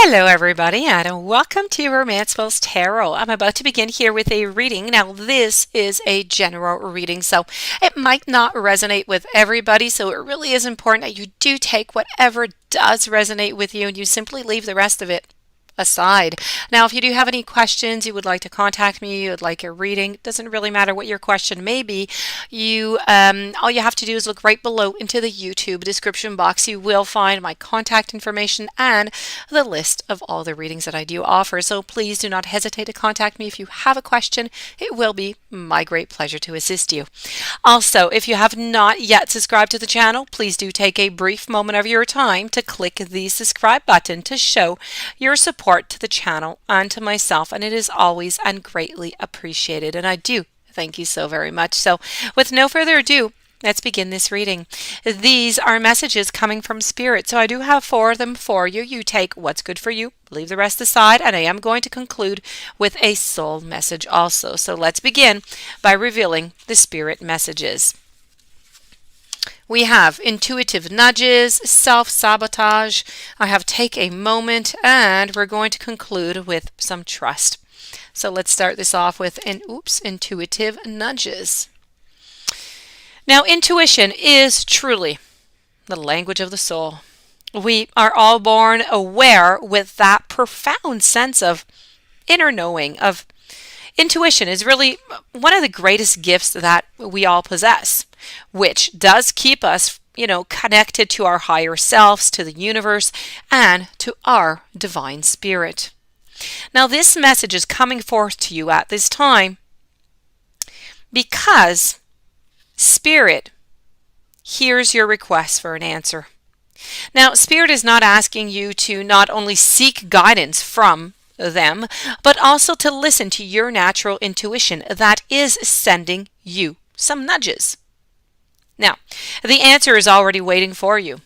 Hello everybody and welcome to Romanceful's Tarot. I'm about to begin here with a reading. Now this is a general reading, so it might not resonate with everybody, so it really is important that you do take whatever does resonate with you and you simply leave the rest of it aside. Now if you do have any questions, you would like to contact me, you would like a reading, it doesn't really matter what your question may be. All you have to do is look right below into the YouTube description box. You will find my contact information and the list of all the readings that I do offer. So please do not hesitate to contact me if you have a question. It will be my great pleasure to assist you. Also, if you have not yet subscribed to the channel, please do take a brief moment of your time to click the subscribe button to show your support to the channel and to myself, and it is always and greatly appreciated, and I do thank you so very much. So with no further ado, let's begin this reading. These are messages coming from Spirit, so I do have 4 of them for you. You take what's good for you, leave the rest aside, and I am going to conclude with a soul message also. So let's begin by revealing the Spirit messages. We have intuitive nudges, self-sabotage. I have take a moment, and we're going to conclude with some trust. So let's start this off with intuitive nudges. Now, intuition is truly the language of the soul. We are all born aware with that profound sense of inner knowing, of intuition is really one of the greatest gifts that we all possess, which does keep us, connected to our higher selves, to the universe, and to our divine spirit. Now, this message is coming forth to you at this time because Spirit hears your request for an answer. Now, Spirit is not asking you to not only seek guidance from them, but also to listen to your natural intuition that is sending you some nudges. Now, the answer is already waiting for you.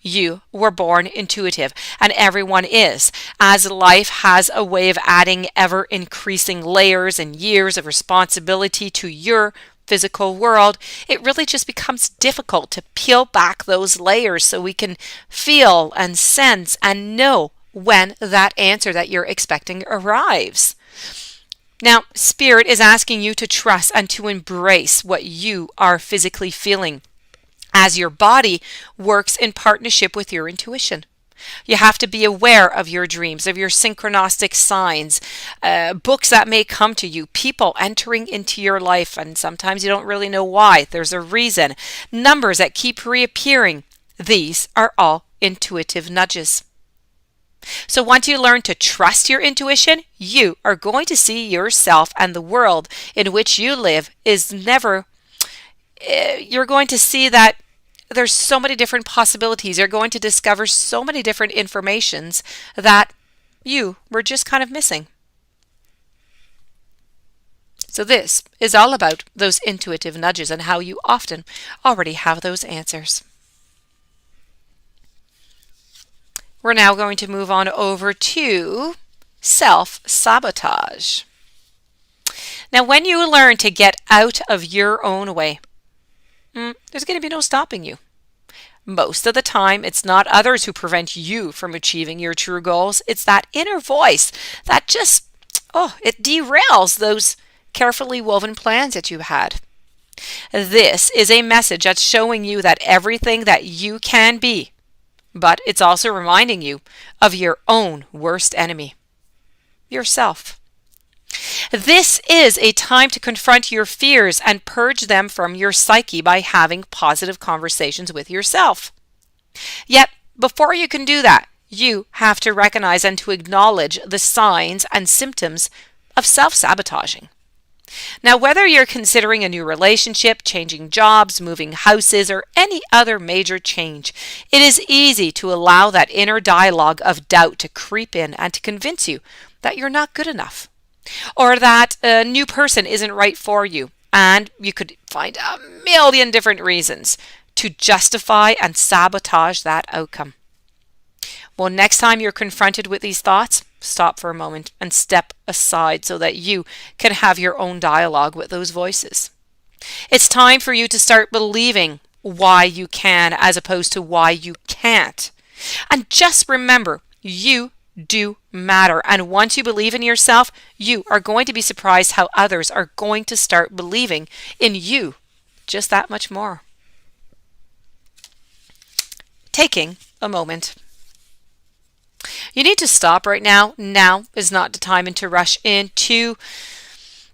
You were born intuitive, and everyone is, as life has a way of adding ever-increasing layers and years of responsibility to your physical world. It really just becomes difficult to peel back those layers so we can feel and sense and know when that answer that you're expecting arrives. Now, Spirit is asking you to trust and to embrace what you are physically feeling as your body works in partnership with your intuition. You have to be aware of your dreams, of your synchronistic signs, books that may come to you, people entering into your life, and sometimes you don't really know why. There's a reason. Numbers that keep reappearing. These are all intuitive nudges. So once you learn to trust your intuition, you are going to see yourself and the world in which you live is never, you're going to see that there's so many different possibilities. You're going to discover so many different informations that you were just kind of missing. So this is all about those intuitive nudges and how you often already have those answers. We're now going to move on over to self-sabotage. Now, when you learn to get out of your own way, there's going to be no stopping you. Most of the time, it's not others who prevent you from achieving your true goals. It's that inner voice that just, it derails those carefully woven plans that you had. This is a message that's showing you that everything that you can be, but it's also reminding you of your own worst enemy, yourself. This is a time to confront your fears and purge them from your psyche by having positive conversations with yourself. Yet, before you can do that, you have to recognize and to acknowledge the signs and symptoms of self-sabotaging. Now, whether you're considering a new relationship, changing jobs, moving houses, or any other major change, it is easy to allow that inner dialogue of doubt to creep in and to convince you that you're not good enough, or that a new person isn't right for you, and you could find a million different reasons to justify and sabotage that outcome. Well, next time you're confronted with these thoughts, stop for a moment and step aside so that you can have your own dialogue with those voices. It's time for you to start believing why you can as opposed to why you can't. And just remember, you do matter. And once you believe in yourself, you are going to be surprised how others are going to start believing in you just that much more. Taking a moment. You need to stop right now. Now is not the time to rush into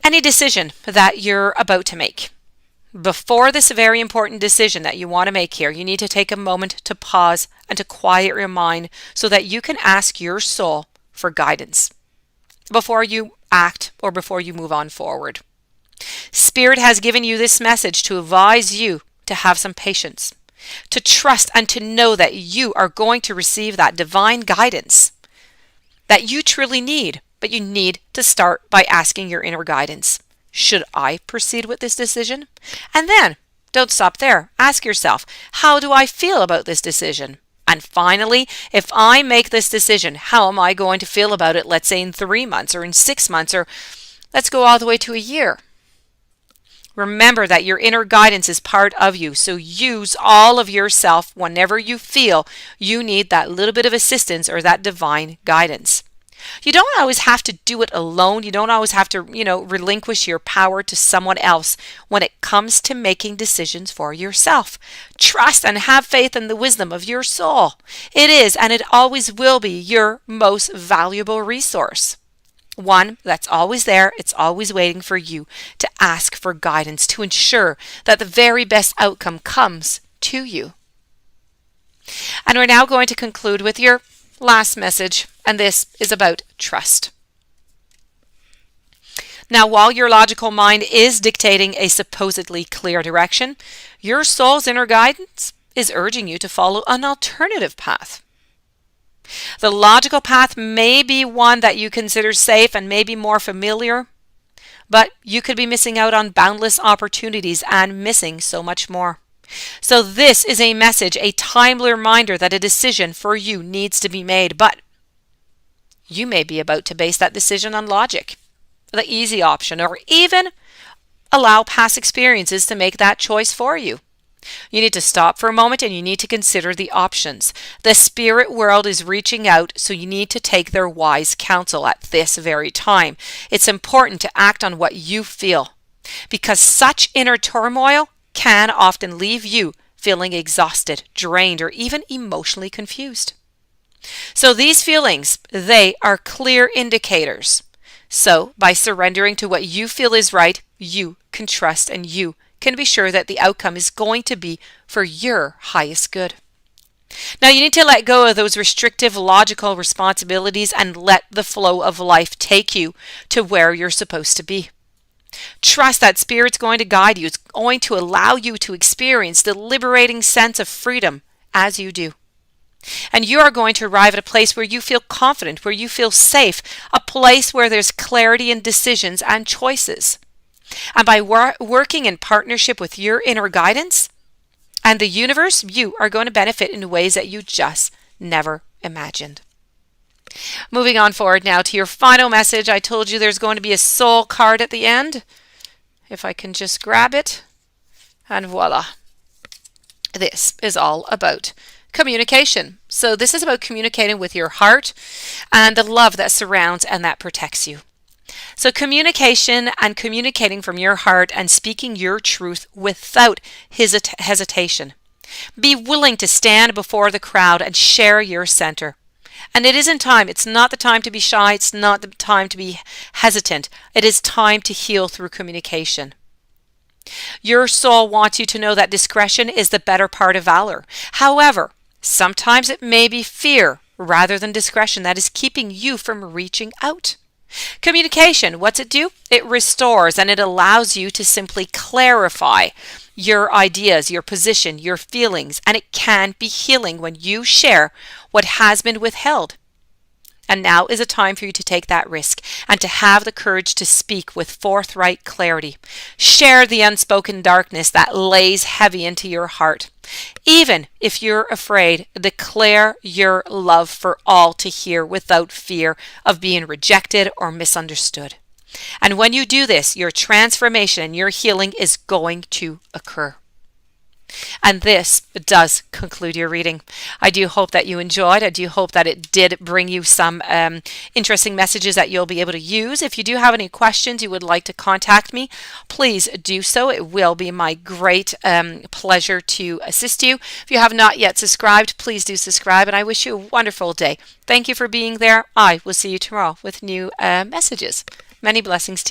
any decision that you're about to make. Before this very important decision that you want to make here, you need to take a moment to pause and to quiet your mind so that you can ask your soul for guidance before you act or before you move on forward. Spirit has given you this message to advise you to have some patience, to trust and to know that you are going to receive that divine guidance that you truly need, but you need to start by asking your inner guidance. Should I proceed with this decision? And then, don't stop there. Ask yourself, how do I feel about this decision? And finally, if I make this decision, how am I going to feel about it, let's say in 3 months or in 6 months, or let's go all the way to a year? Remember that your inner guidance is part of you, so use all of yourself whenever you feel you need that little bit of assistance or that divine guidance. You don't always have to do it alone. You don't always have to, relinquish your power to someone else when it comes to making decisions for yourself. Trust and have faith in the wisdom of your soul. It is, and it always will be, your most valuable resource. One that's always there. It's always waiting for you to ask for guidance to ensure that the very best outcome comes to you. And we're now going to conclude with your last message, and this is about trust. Now, while your logical mind is dictating a supposedly clear direction, your soul's inner guidance is urging you to follow an alternative path. The logical path may be one that you consider safe and maybe more familiar, but you could be missing out on boundless opportunities and missing so much more. So this is a message, a timely reminder that a decision for you needs to be made, but you may be about to base that decision on logic, the easy option, or even allow past experiences to make that choice for you. You need to stop for a moment and you need to consider the options. The spirit world is reaching out, so you need to take their wise counsel at this very time. It's important to act on what you feel, because such inner turmoil can often leave you feeling exhausted, drained, or even emotionally confused. So these feelings, they are clear indicators. So by surrendering to what you feel is right, you can trust and you can be sure that the outcome is going to be for your highest good. Now you need to let go of those restrictive logical responsibilities and let the flow of life take you to where you're supposed to be. Trust that Spirit's going to guide you. It's going to allow you to experience the liberating sense of freedom as you do. And you are going to arrive at a place where you feel confident, where you feel safe, a place where there's clarity in decisions and choices. And by working in partnership with your inner guidance and the universe, you are going to benefit in ways that you just never imagined. Moving on forward now to your final message. I told you there's going to be a soul card at the end. If I can just grab it. And voila. This is all about communication. So this is about communicating with your heart and the love that surrounds and that protects you. So communication and communicating from your heart and speaking your truth without hesitation. Be willing to stand before the crowd and share your center. And it isn't time. It's not the time to be shy. It's not the time to be hesitant. It is time to heal through communication. Your soul wants you to know that discretion is the better part of valor. However, sometimes it may be fear rather than discretion that is keeping you from reaching out. Communication, what's it do? It restores and it allows you to simply clarify your ideas, your position, your feelings, and it can be healing when you share what has been withheld. And now is a time for you to take that risk and to have the courage to speak with forthright clarity. Share the unspoken darkness that lays heavy into your heart. Even if you're afraid, declare your love for all to hear without fear of being rejected or misunderstood. And when you do this, your transformation and your healing is going to occur. And this does conclude your reading. I do hope that you enjoyed. I do hope that it did bring you some interesting messages that you'll be able to use. If you do have any questions you would like to contact me, please do so. It will be my great pleasure to assist you. If you have not yet subscribed, please do subscribe, and I wish you a wonderful day. Thank you for being there. I will see you tomorrow with new messages. Many blessings to you.